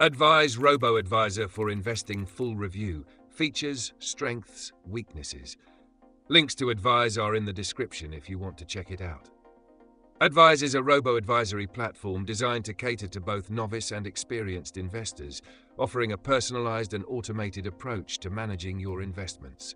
Advize Robo-advisor for investing full review. Features, strengths, weaknesses. Links to Advize are in the description if you want to check it out. Advize is a robo-advisory platform designed to cater to both novice and experienced investors, offering a personalized and automated approach to managing your investments.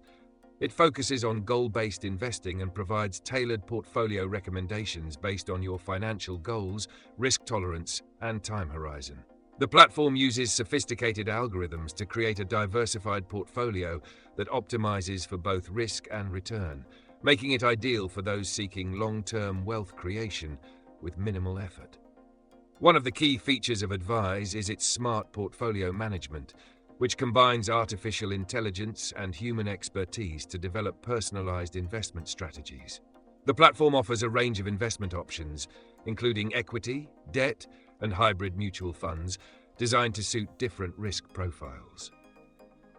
It focuses on goal-based investing and provides tailored portfolio recommendations based on your financial goals, risk tolerance, and time horizon. The platform uses sophisticated algorithms to create a diversified portfolio that optimizes for both risk and return, making it ideal for those seeking long-term wealth creation with minimal effort. One of the key features of Advize is its smart portfolio management, which combines artificial intelligence and human expertise to develop personalized investment strategies. The platform offers a range of investment options, including equity, debt, and hybrid mutual funds, designed to suit different risk profiles.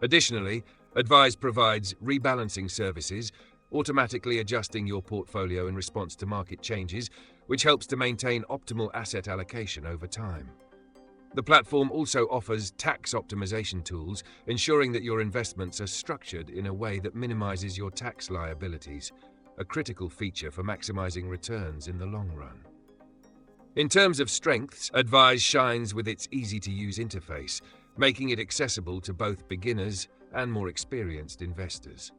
Additionally, Advize provides rebalancing services, automatically adjusting your portfolio in response to market changes, which helps to maintain optimal asset allocation over time. The platform also offers tax optimization tools, ensuring that your investments are structured in a way that minimizes your tax liabilities, a critical feature for maximizing returns in the long run. In terms of strengths, Advize shines with its easy-to-use interface, making it accessible to both beginners and more experienced investors.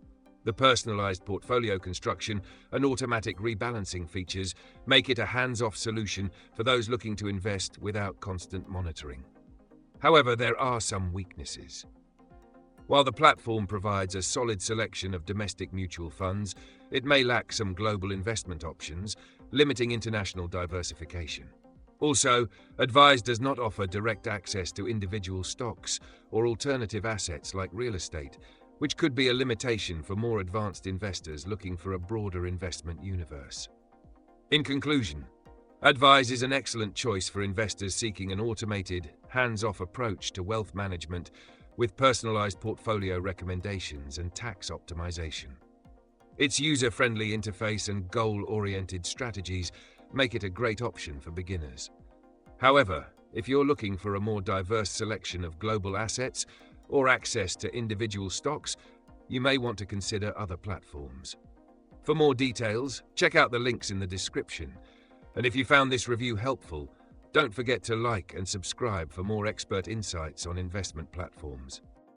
The personalized portfolio construction and automatic rebalancing features make it a hands-off solution for those looking to invest without constant monitoring. However, there are some weaknesses. While the platform provides a solid selection of domestic mutual funds, it may lack some global investment options, limiting international diversification. Also, Advize does not offer direct access to individual stocks or alternative assets like real estate, which could be a limitation for more advanced investors looking for a broader investment universe. In conclusion, Advize is an excellent choice for investors seeking an automated, hands-off approach to wealth management with personalized portfolio recommendations and tax optimization. Its user-friendly interface and goal-oriented strategies make it a great option for beginners. However, if you're looking for a more diverse selection of global assets or access to individual stocks, you may want to consider other platforms. For more details, check out the links in the description. And if you found this review helpful, don't forget to like and subscribe for more expert insights on investment platforms.